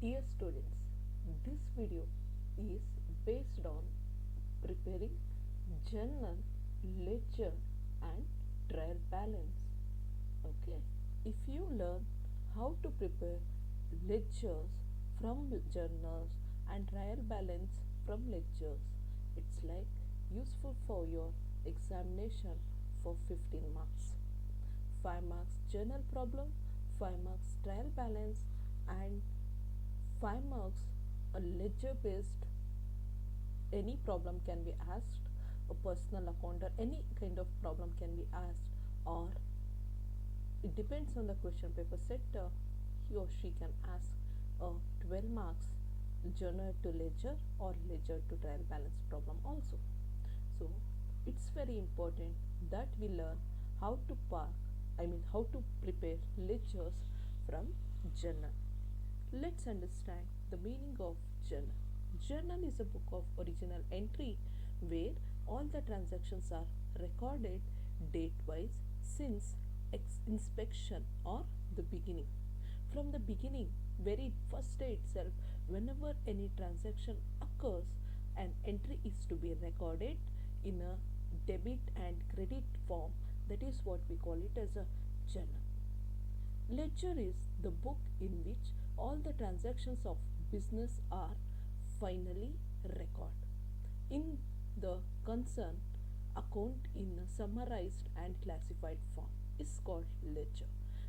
Dear students, this video is based on preparing journal, ledger and trial balance. Okay, if you learn how to prepare ledgers from journals and trial balance from ledgers, it's like useful for your examination for 15 marks. 5 marks journal problem, 5 marks trial balance and 5 marks a ledger based. Any problem can be asked, a personal account or any kind of problem can be asked, or it depends on the question paper set. He or she can ask a 12 marks journal to ledger or ledger to trial balance problem also. So it's very important that we learn how to how to prepare ledgers from journal. Let's understand the meaning of journal. Journal is a book of original entry where all the transactions are recorded date wise since inspection or the beginning. From the beginning, very first day itself, whenever any transaction occurs, an entry is to be recorded in a debit and credit form. That is what we call it as a journal. Ledger is the book in which all the transactions of business are finally recorded in the concerned account in a summarized and classified form is called ledger.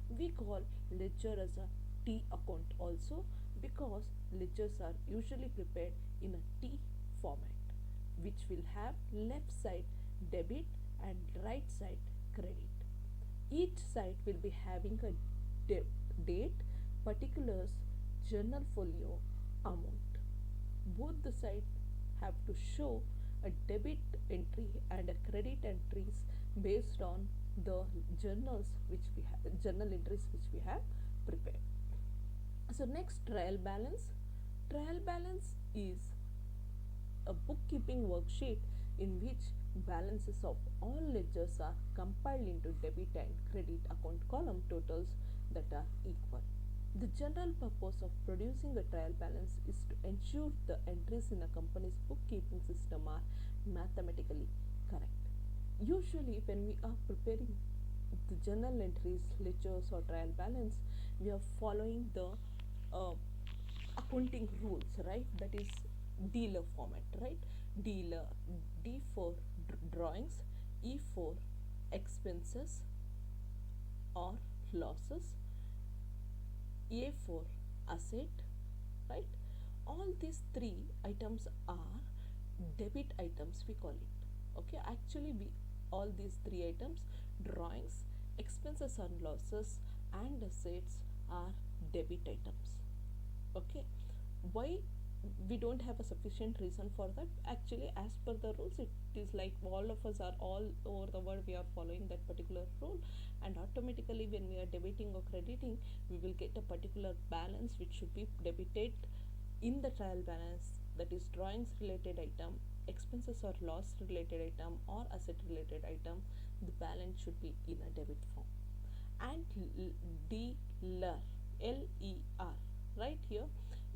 We call ledger as a T account also because ledgers are usually prepared in a T format, which will have left side debit and right side credit. Each side will be having a date, particulars, journal folio, amount. Both the sides have to show a debit entry and a credit entries based on the journal entries which we have prepared. So next, trial balance. Trial balance is a bookkeeping worksheet in which balances of all ledgers are compiled into debit and credit account column totals that are equal. The general purpose of producing a trial balance is to ensure the entries in a company's bookkeeping system are mathematically correct. Usually, when we are preparing the journal entries, ledgers, or trial balance, we are following the uh, accounting rules, right? That is dealer format, right? Dealer, D for drawings, E for expenses or losses, A for asset, right? All these three items are debit items, we call it. Okay, actually, we all these three items, drawings, expenses and losses, and assets are debit items. Okay, why we don't have a sufficient reason for that? Actually, as per the rules, it is like all of us are all over the world, we are following that particular rule, and automatically when we are debiting or crediting, we will get a particular balance which should be debited in the trial balance, that is drawings related item, expenses or loss related item, or asset related item. The balance should be in a debit form. And dealer, Ler, right here,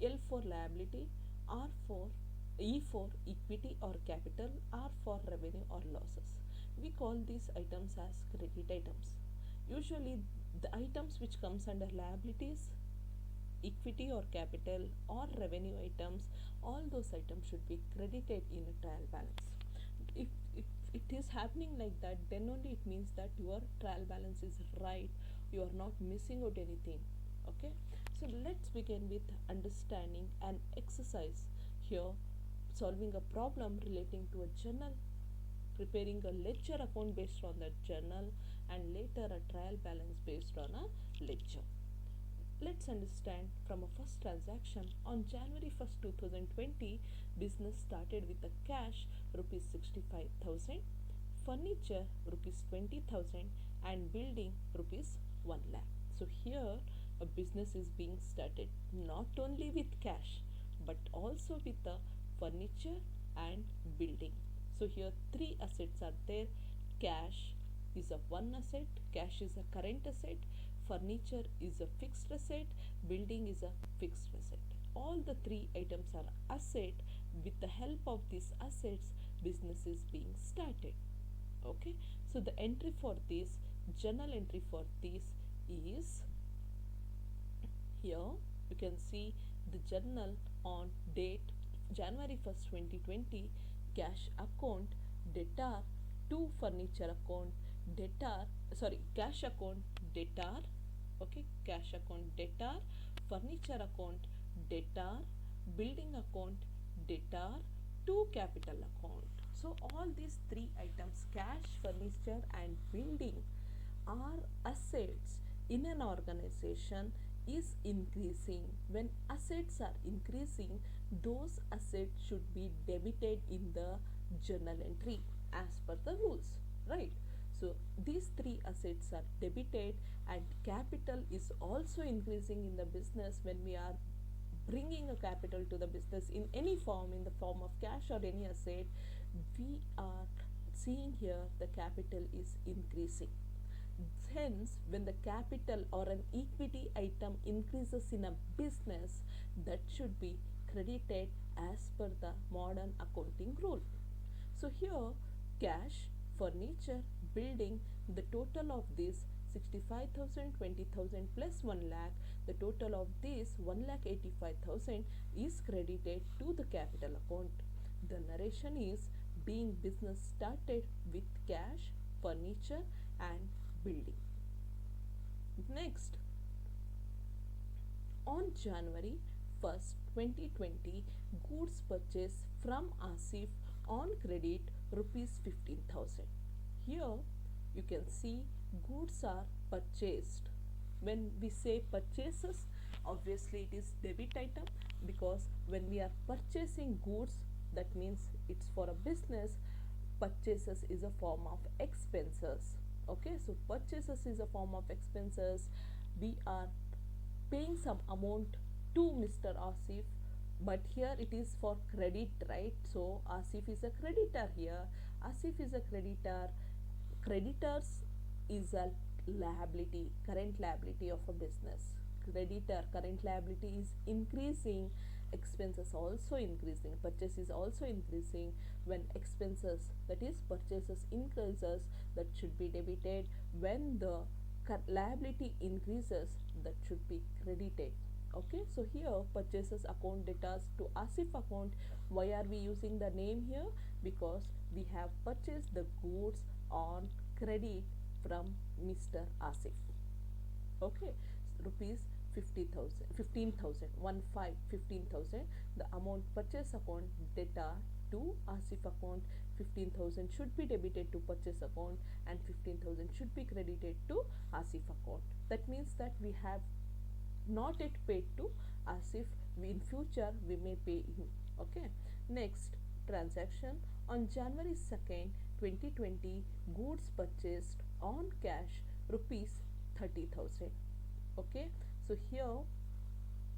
L for liability, R for E for equity or capital, R for revenue or losses. We call these items as credit items. Usually the items which comes under liabilities, equity or capital or revenue items, all those items should be credited in a trial balance. If it is happening like that, then only it means that your trial balance is right, you are not missing out anything. Okay, so let's begin with understanding an exercise here, solving a problem relating to a journal, preparing a ledger account based on the journal, and later a trial balance based on a ledger. Let's understand from a first transaction. On January 1st, 2020, business started with a cash rupees 65,000, furniture rupees 20,000, and building rupees 1 lakh. So here a business is being started not only with cash but also with the furniture and building. So here three assets are there. Cash is a one asset, cash is a current asset, furniture is a fixed asset, building is a fixed asset. all the three items are asset. With the help of these assets, business is being started. Okay, so the entry for this, journal entry for this is here. You can see the journal on date January 1st, 2020, cash account, debtor, to furniture account, debtor, sorry, cash account, debtor, okay, cash account, debtor, furniture account, debtor, building account, debtor, to capital account. So all these three items, cash, furniture and building, are assets in an organization is increasing. When assets are increasing, those assets should be debited in the journal entry as per the rules, right? So these three assets are debited, and capital is also increasing in the business. When we are bringing a capital to the business in any form, in the form of cash or any asset, we are seeing here the capital is increasing. Hence, when the capital or an equity item increases in a business, that should be credited as per the modern accounting rule. So here, cash, furniture, building, the total of this 65,000, 20,000 plus 1 lakh, the total of this 1,85,000 is credited to the capital account. The narration is being business started with cash, furniture and building. Next, on January 1st, 2020, goods purchased from Asif on credit rupees 15,000. Here you can see goods are purchased. When we say purchases, obviously it is debit item, because when we are purchasing goods, that means it's for a business. Purchases is a form of expenses. Okay, so purchases is a form of expenses. We are paying some amount to Mr. Asif, but here it is for credit, right? So Asif is a creditor here. Asif is a creditor. Creditors is a liability, current liability of a business. Creditor, current liability is increasing, expenses also increasing, purchase is also increasing. When expenses, that is purchases, increases, that should be debited. When the liability increases, that should be credited. Okay, so here purchases account debtors to Asif account. Why are we using the name here? Because we have purchased the goods on credit from Mr. Asif. Okay, rupees 50,000, 15,000, 15,000, the amount purchase account data to Asif account. 15,000 should be debited to purchase account and 15,000 should be credited to Asif account. That means that we have not yet paid to Asif. In future we may pay him. Okay, next, transaction on January 2nd, 2020, goods purchased on cash rupees 30,000. Okay, so here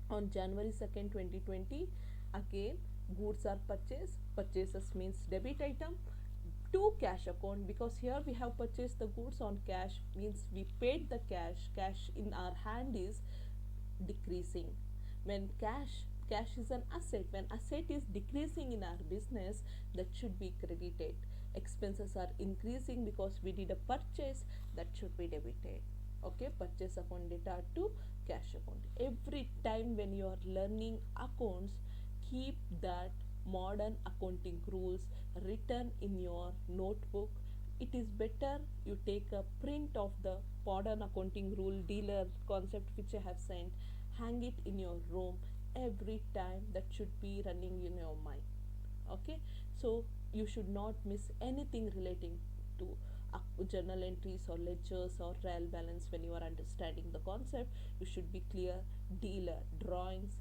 on January 2nd, 2020, again goods are purchased. Purchases means debit item to cash account, because here we have purchased the goods on cash, means we paid the cash in our hand is decreasing. When cash is an asset, when asset is decreasing in our business, that should be credited. Expenses are increasing because we did a purchase, that should be debited. Okay, purchase account data to cash account. Every time when you are learning accounts, keep that modern accounting rules written in your notebook. It is better you take a print of the modern accounting rule dealer concept which I have sent, hang it in your room. Every time that should be running in your mind. Okay, so you should not miss anything relating to journal entries or ledgers or trial balance. When you are understanding the concept, you should be clear. Dealer drawings,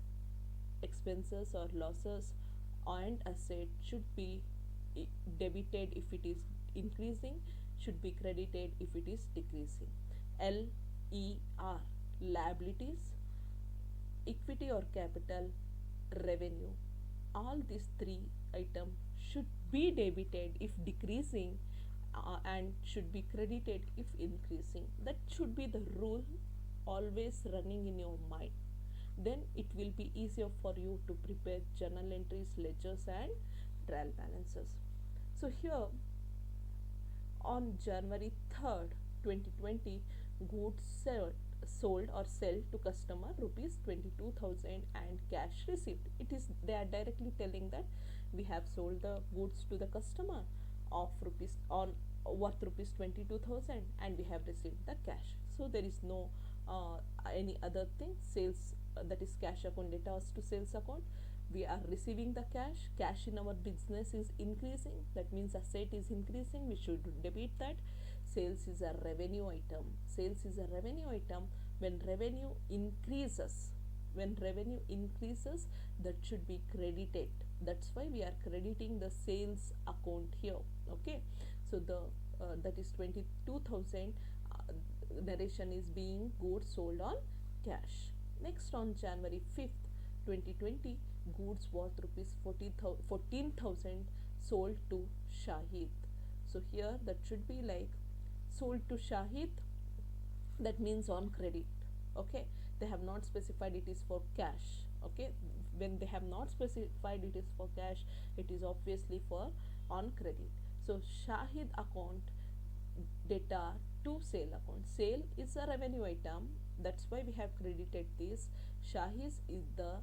expenses or losses and asset should be debited if it is increasing, should be credited if it is decreasing. LER, liabilities, equity or capital, revenue, all these three items should be debited if decreasing, and should be credited if increasing. That should be the rule always running in your mind. then it will be easier for you to prepare journal entries, ledgers and trial balances. So here on January 3rd, 2020, goods sold or sell to customer rupees 22,000 and cash received. It is, they are directly telling that we have sold the goods to the customer of rupees on worth rupees 22,000 and we have received the cash. So there is no any other thing. Sales, that is cash account data to sales account, we are receiving the cash in our business is increasing, that means asset is increasing, we should debit that. Sales is a revenue item, sales is a revenue item. When revenue increases, when revenue increases, that should be credited, that's why we are crediting the sales account here. Okay, so the that is 22,000 narration is being goods sold on cash. Next, on January 5th, 2020, goods worth rupees 14,000 sold to Shahid. So here that should be like sold to Shahid, that means on credit. Okay, they have not specified it is for cash. Okay, when they have not specified it is for cash, it is obviously for on credit. So Shahid account data to sale account, sale is a revenue item, that's why we have credited this. Shahid is the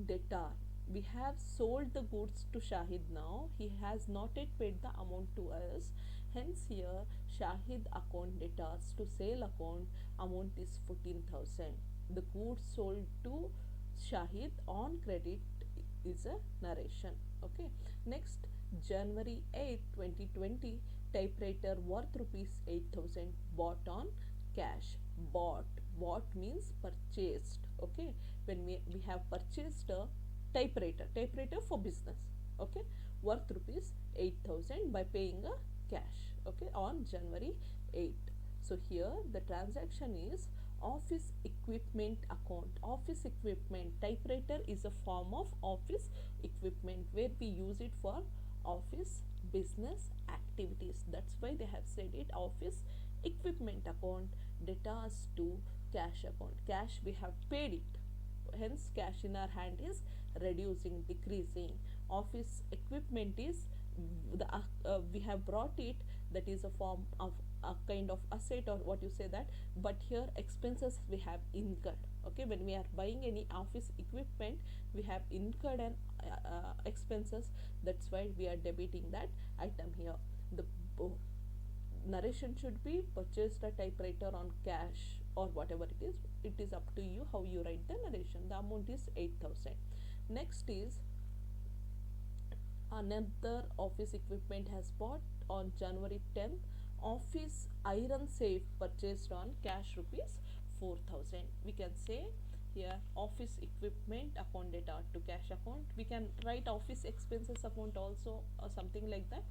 debtor, we have sold the goods to Shahid, now he has not yet paid the amount to us, hence here Shahid account debtors to sale account amount is 14,000. The goods sold to Shahid on credit is a narration. Okay, next, January 8th, 2020, typewriter worth rupees 8,000 bought on cash. Bought means purchased. Okay, when we have purchased a typewriter for business. Okay, worth rupees 8,000 by paying a cash. Okay, on January 8th. So here the transaction is office equipment account. Office equipment, typewriter is a form of office equipment where we use it for office business activities, that's why they have said it office equipment account. Debtors to cash account, cash we have paid it, hence cash in our hand is reducing, decreasing. Office equipment is the we have brought it, that is a form of a kind of asset or what you say that, but here expenses we have incurred. Okay, when we are buying any office equipment, we have incurred an expenses, that's why we are debiting that item here. The narration should be purchased a typewriter on cash or whatever it is up to you how you write the narration. The amount is 8,000. Next is another office equipment has bought on January 10th. Office iron safe purchased on cash rupees 4,000. We can say here office equipment account data to cash account. We can write office expenses account also or something like that.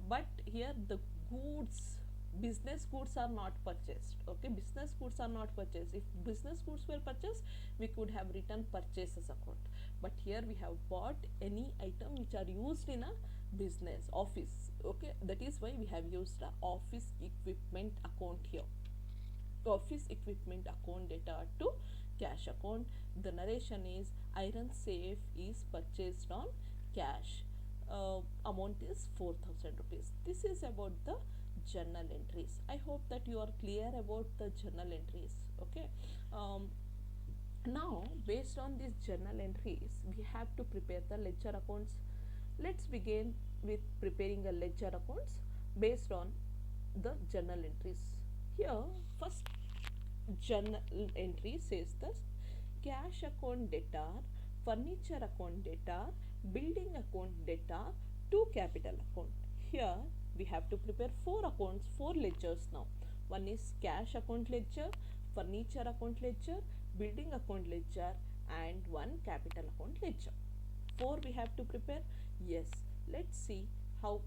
But here the goods, business goods are not purchased. Okay, business goods are not purchased. If business goods were purchased, we could have written purchases account, but here we have bought any item which are used in a business office. Okay, that is why we have used a office equipment account here. Office equipment account data to cash account. The narration is iron safe is purchased on cash. Amount is 4,000 rupees. This is about the journal entries. I hope that you are clear about the journal entries. Okay, now based on these journal entries we have to prepare the ledger accounts. Let's begin with preparing a ledger accounts based on the journal entries. Here first journal entry says this: cash account data, furniture account data, building account data to capital account. Here we have to prepare four accounts, four ledgers now. One is cash account ledger, furniture account ledger, building account ledger and one capital account ledger. Four we have to prepare. Yes, let's see how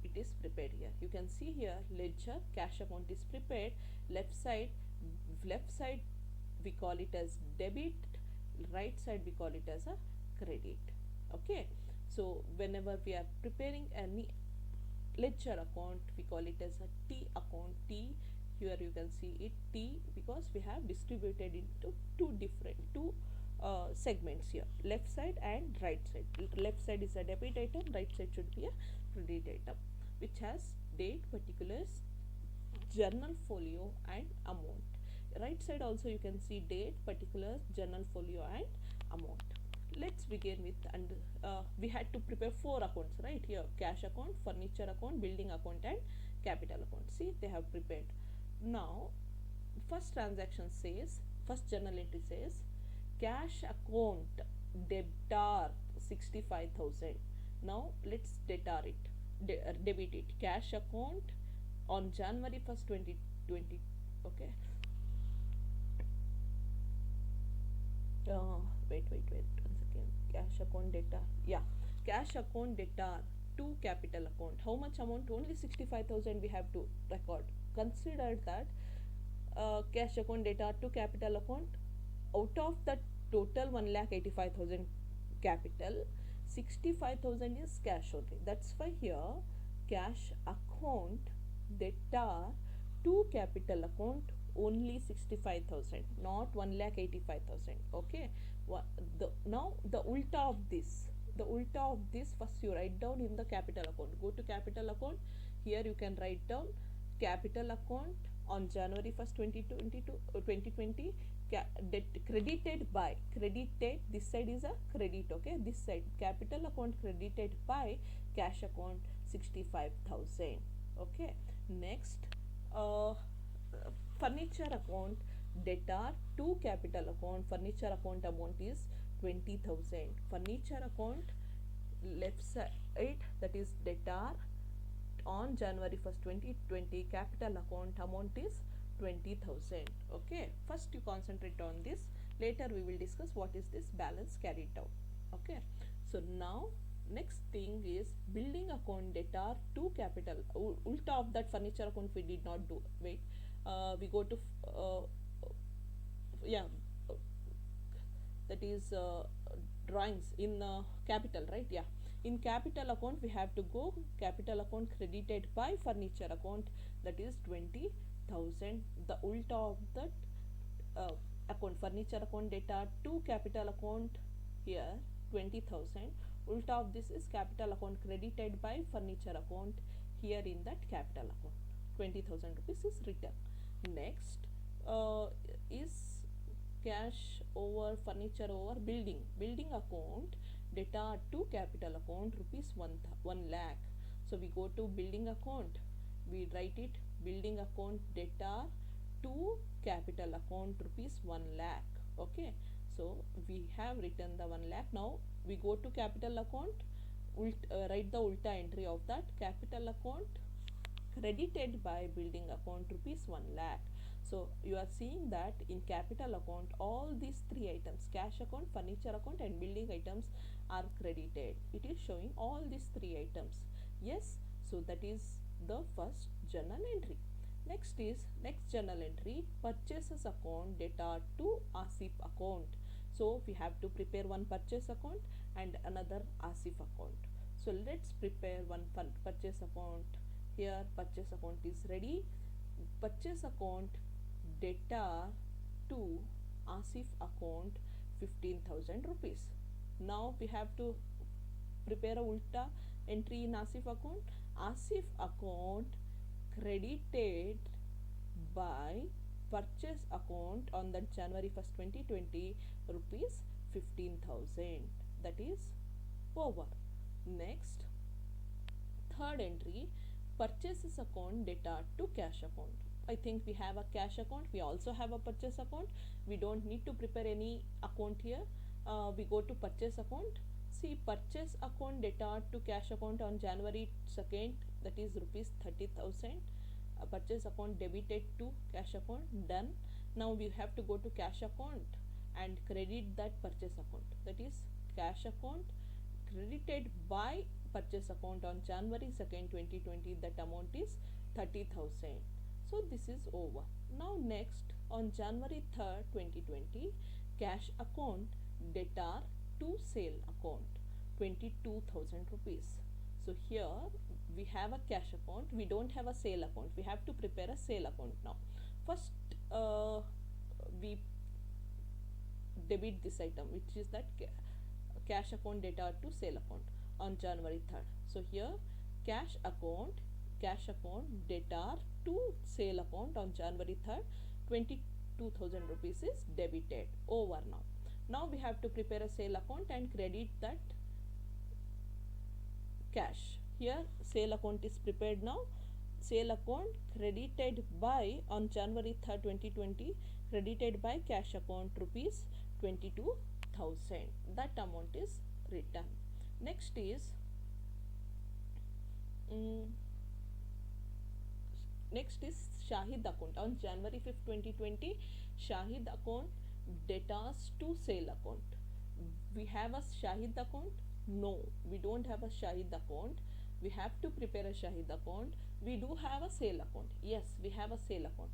it is prepared here. You can see here ledger cash account is prepared. Left side we call it as debit, right side we call it as a credit. Okay, so whenever we are preparing any ledger account we call it as a T account. T, here you can see it T because we have distributed into two segments here, left side and right side. Left side is a debit item, right side should be a credit item, which has date, particulars, journal folio and amount. Right side also you can see date, particulars, journal folio and amount. Let's begin with, and we had to prepare four accounts right here: cash account, furniture account, building account and capital account. See, they have prepared. Now first transaction says, first journal entry says, cash account debtor 65,000. Now let's debtor it, debit it. Cash account on January 1st 2020. Okay. Wait once again. Cash account debtor, yeah, cash account debtor to capital account. How much amount? Only 65,000 we have to record. Consider that cash account debtor to capital account, out of the total 1,85,000 capital, 65,000 is cash only. That's why here cash account debtor to capital account only 65,000, not 1,85,000. Okay. Now the ulta of this, the ulta of this, first you write down in the capital account. Go to capital account. Here you can write down capital account on January 1st 2020, credited by, credited, this side is a credit, okay, this side capital account credited by cash account 65,000. Okay. Next, uh, furniture account debtor to capital account, furniture account amount is 20,000. Furniture account left side, that is debtor on January 1st 2020, capital account amount is 20,000. Okay. First you concentrate on this, later we will discuss what is this balance carried down. Okay. So now next thing is building account debtor to capital. Ulta of that furniture account we did not do. Wait, we go to yeah, that is drawings in capital, right? Yeah, in capital account we have to go capital account credited by furniture account, that is 20,000. The ulta of that account, furniture account data to capital account, here 20,000. Ulta of this is capital account credited by furniture account, here in that capital account 20,000 rupees is written. Next is cash over furniture over building. Building account data to capital account rupees 1 lakh. So we go to building account, we write it building account data to capital account rupees 1 lakh. Okay. So we have written the 1 lakh. Now we go to capital account, write the ulta entry of that capital account credited by building account rupees 1 lakh. So you are seeing that in capital account all these three items, cash account, furniture account and building items, are credited. It is showing all these three items. Yes. So that is the first journal entry. Next is, next journal entry, purchases account data to ASIF account. So we have to prepare one purchase account and another ASIF account. So let's prepare one purchase account. Here purchase account is ready. Purchase account data to ASIF account 15,000 rupees. Now we have to prepare a ulta entry in ASIF account. ASIF account credited by purchase account on that January 1st 2020 rupees 15,000. That is over. Next, third entry, purchases account data to cash account. I think we have a cash account, we also have a purchase account. We don't need to prepare any account here. We go to purchase account. See, purchase account data to cash account on January 2nd, that is rupees 30,000. Purchase account debited to cash account, done. Now we have to go to cash account and credit that purchase account, that is cash account credited by purchase account on January 2nd 2020, that amount is 30,000. So this is over. Now next, on January 3rd 2020, cash account debtor to sale account 22,000 rupees. So here we have a cash account, we don't have a sale account, we have to prepare a sale account. Now first we debit this item, which is that cash account data to sale account on January 3rd. So here cash account data to sale account on January 3rd, 22,000 rupees is debited over now. Now we have to prepare a sale account and credit that cash. Here sale account is prepared now. Sale account credited by on January 3rd, 2020, credited by cash account rupees 22,000. That amount is written. Next is next is Shahid account on January 5th, 2020. Shahid account debtors to sale account. We have a Shahid account? No, we don't have a Shahid account. We have to prepare a Shahid account. We do have a sale account. Yes, we have a sale account.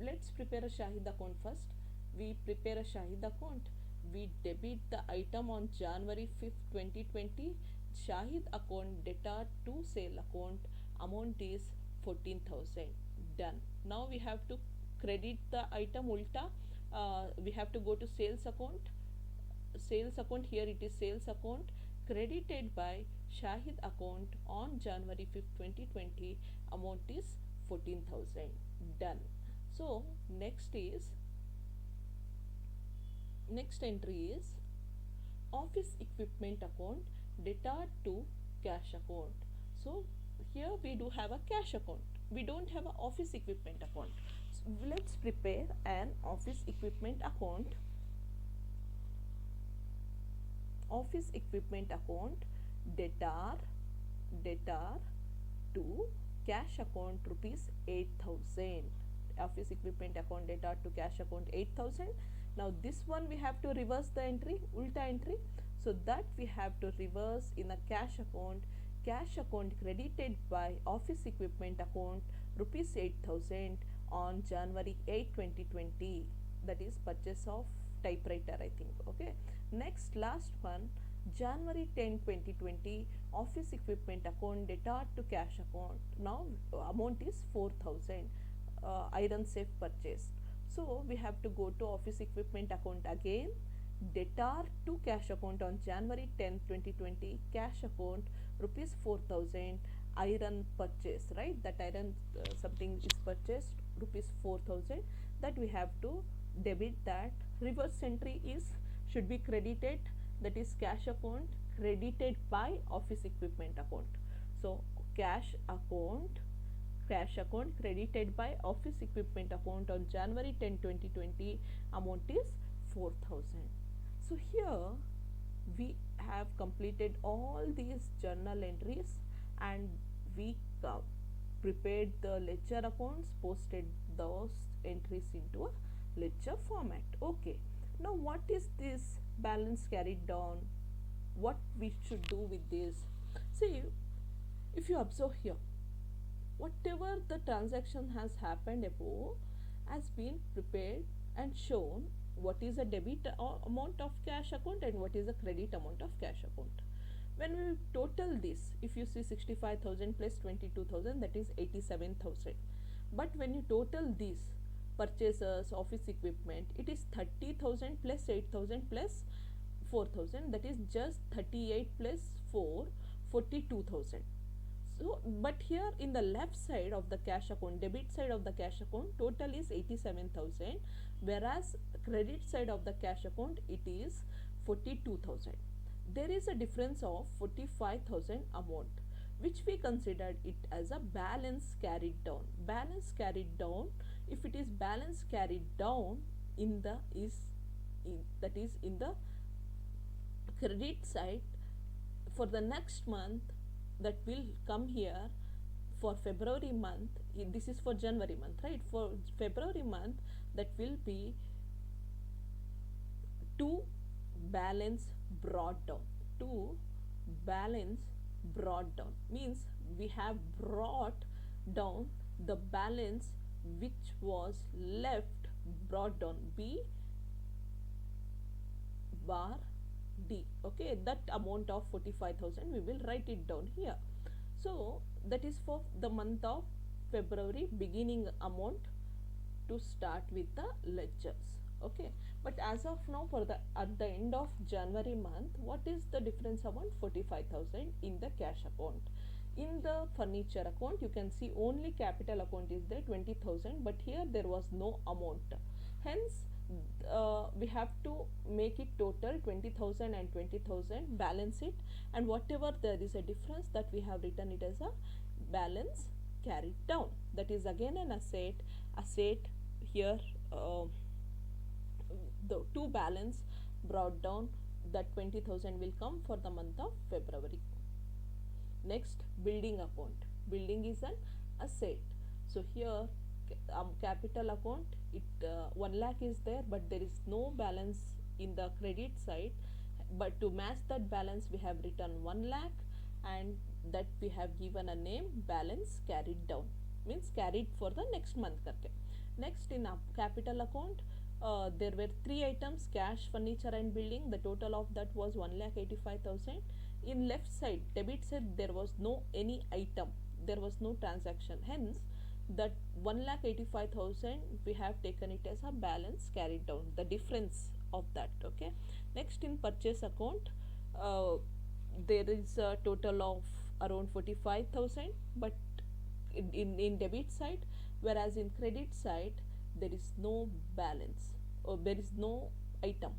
Let's prepare a Shahid account first. We prepare a Shahid account. We debit the item on January 5th, 2020. Shahid account debtor to sale account. Amount is 14,000. Done. Now we have to credit the item ulta. We have to go to sales account. Sales account, here it is sales account credited by Shahid account on January 5th, 2020. Amount is 14,000. Done. So next entry is office equipment account debtor to cash account. So here we do have a cash account. We don't have an office equipment account. So let's prepare an office equipment account. Office equipment account debtor to cash account rupees 8,000. Office equipment account debtor to cash account 8,000. Now this one we have to reverse the entry, ulta entry. So that we have to reverse in a cash account credited by office equipment account rupees 8,000 on January 8, 2020. That is purchase of typewriter, I think. Okay. Next, last one, January 10, 2020, office equipment account debtor to cash account. Now amount is 4,000. Iron safe purchase. So we have to go to office equipment account again. Debtor to cash account on January 10, 2020. Cash account rupees 4,000. Iron purchase, right? That iron something is purchased rupees 4,000. That we have to debit that. Reverse entry is should be credited, that is cash account credited by office equipment account. So cash account credited by office equipment account on January 10, 2020. Amount is 4,000. So here we have completed all these journal entries and we prepared the ledger accounts, posted those entries into a ledger format. Okay, now what is this balance carried down? What we should do with this? See, if you observe here, whatever the transaction has happened above has been prepared and shown what is a debit amount of cash account and what is a credit amount of cash account. When we total this, if you see 65,000 plus 22,000, that is 87,000. But when you total these purchases, office equipment, it is 30,000 plus 8,000 plus 4,000, that is just 38 plus 4, 42,000. So, but here in the left side of the cash account, debit side of the cash account, total is 87,000, whereas credit side of the cash account, it is 42,000. There is a difference of 45,000 amount, which we considered it as a balance carried down. Balance carried down, if it is balance carried down in the that is in the credit side, for the next month that will come here for February month, this is for January month, right? For February month, that will be to balance brought down. To balance brought down means we have brought down the balance which was left, brought down, B bar D. Okay, that amount of 45,000 we will write it down here. So that is for the month of February, beginning amount to start with the ledgers. Okay, but as of now, for the at the end of January month, what is the difference amount? 45,000 in the cash account. In the furniture account, you can see only capital account is there, 20,000, but here there was no amount. Hence, we have to make it total 20,000 and 20,000, balance it, and whatever there is a difference, that we have written it as a balance carried down. That is again an asset. Asset here. The two balance brought down, that 20,000 will come for the month of February. Next, building account. Building is an asset. So here, capital account, it 1 lakh is there, but there is no balance in the credit side. But to match that balance, we have written 1 lakh, and that we have given a name balance carried down, means carried for the next month करके. Next, in capital account, there were three items: cash, furniture, and building. The total of that was 1,85,000. In left side, debit side, there was no any item, there was no transaction. Hence, that 1,85,000 we have taken it as a balance carried down. The difference of that. Okay. Next, in purchase account, uh, there is a total of around 45,000, but in debit side, whereas in credit side there is no balance, or there is no item.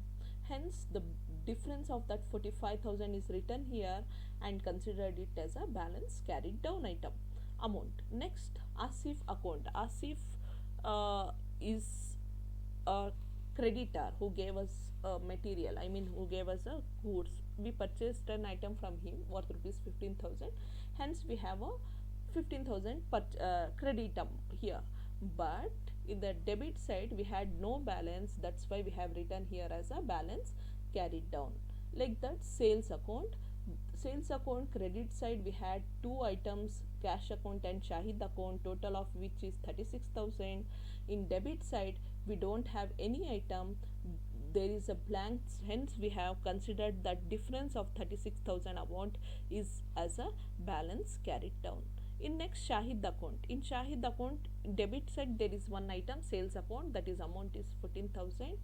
Hence, the difference of that 45,000 is written here and considered it as a balance carried down item amount. Next, Asif account. Asif is a creditor who gave us material, I mean who gave us a goods. We purchased an item from him worth rupees 15,000. Hence, we have a 15,000 credit here. But in the debit side, we had no balance. That's why we have written here as a balance carried down. Like that, sales account. Sales account, credit side, we had two items: cash account and Shahid account, total of which is 36,000. In debit side, we don't have any item, there is a blank. Hence, we have considered that difference of 36,000 amount is as a balance carried down. In next, Shahid account. In Shahid account, debit side, there is one item, sales account, that is amount is 14,000.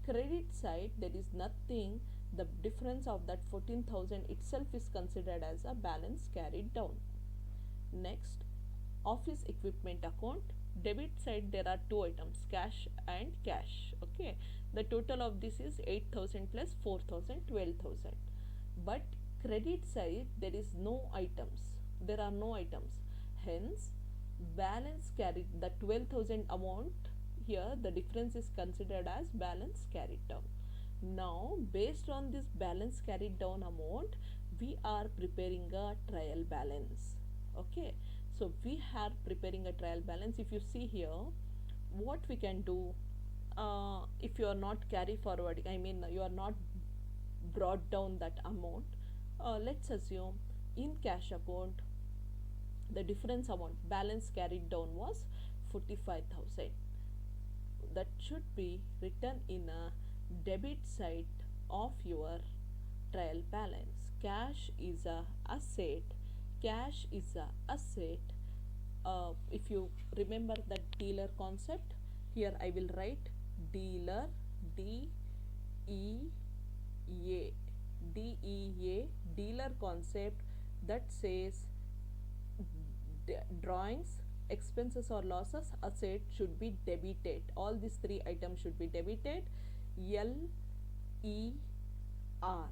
Credit side, there is nothing. The difference of that 14,000 itself is considered as a balance carried down. Next, office equipment account. Debit side, there are two items, cash and cash. Okay, the total of this is 8,000 plus 4,000, 12,000. But credit side, there is no items, there are no items. Hence, balance carried, the 12,000 amount here, the difference is considered as balance carried down. Now, based on this balance carried down amount, we are preparing a trial balance. Okay, so we are preparing a trial balance. If you see here, what we can do, if you are not carry forward, I mean you are not brought down that amount, let's assume in cash account the difference amount balance carried down was 45,000. That should be written in a debit side of your trial balance. Cash is a asset. Cash is a asset. If you remember the dealer concept, here I will write dealer, D E A, D E A, dealer concept, that says drawings, expenses or losses, asset should be debited. All these three items should be debited. L E R,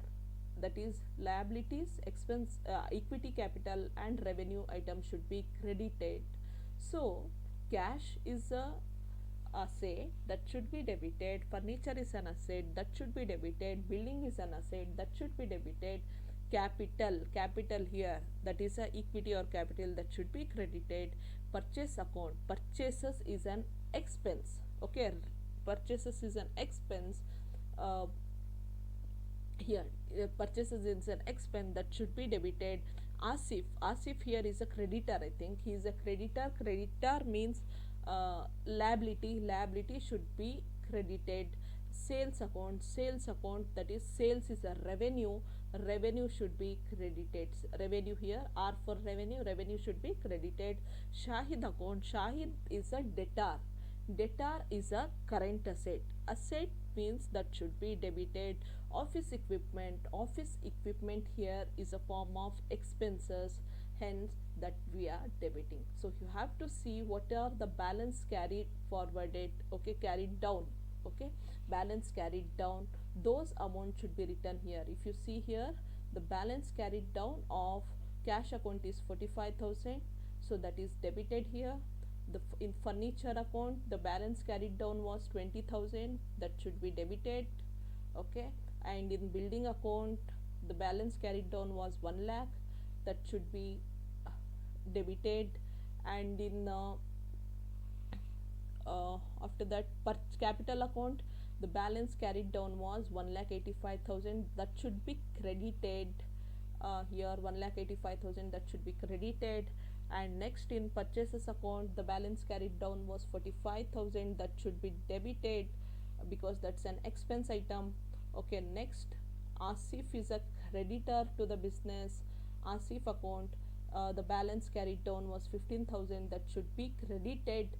that is liabilities, expense, equity, capital and revenue items should be credited. So cash is a asset, that should be debited. Furniture is an asset, that should be debited. Building is an asset, that should be debited. Capital here, that is a equity or capital, that should be credited. Purchase account, purchases is an expense. Okay, purchases is an expense. uh, Here, purchases is an expense, that should be debited. Asif here is a creditor, I think he is a creditor. Creditor means liability should be credited. Sales account, that is sales is a revenue should be credited. Revenue here, R for revenue should be credited. Shahid account, Shahid is a debtor. Debtor is a current asset. Asset means that should be debited. Office equipment here is a form of expenses, hence that we are debiting. So you have to see what are the balance carried forwarded, okay, carried down, okay, balance carried down, those amounts should be written here. If you see here, the balance carried down of cash account is 45,000, so that is debited here. In furniture account, the balance carried down was 20,000, that should be debited, okay. And in building account, the balance carried down was 1 lakh, that should be debited. And in after that, per capital account, the balance carried down was 1,85,000, that should be credited. Here 1,85,000, that should be credited. And next, in purchases account, the balance carried down was 45,000, that should be debited, because that's an expense item, okay. Next, asif is a creditor to the business. Asif account, the balance carried down was 15,000, that should be credited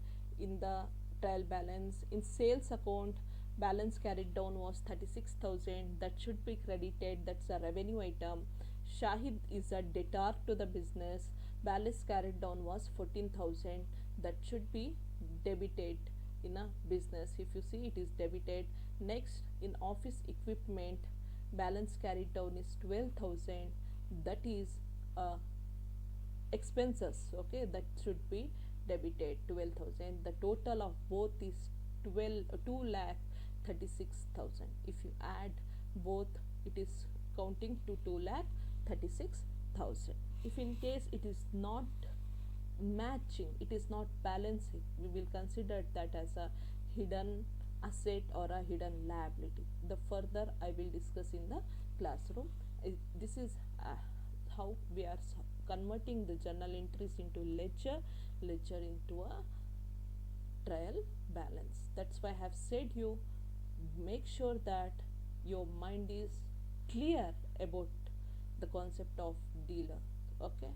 in the trial balance. In sales account, balance carried down was 36,000, that should be credited, that's a revenue item. Shahid is a debtor to the business. Balance carried down was 14,000, that should be debited in a business. If you see, it is debited. Next, in office equipment, balance carried down is 12,000, that is expenses, okay, that should be debited 12,000. The total of both is 2 lakh 36,000. If you add both, it is counting to 2 lakh 36,000. If in case it is not matching, it is not balancing, we will consider that as a hidden asset or a hidden liability. The further I will discuss in the classroom. This is how we are converting the journal entries into ledger into a trial balance. That's why I have said you make sure that your mind is clear about the concept of dealer, okay.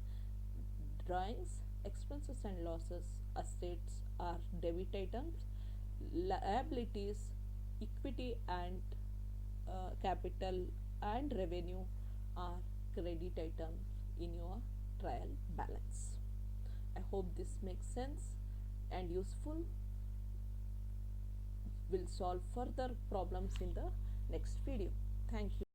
Drawings, expenses and losses, assets are debit items, liabilities, equity and capital and revenue are credit items in your trial balance. I hope this makes sense and useful. We'll solve further problems in the next video. Thank you.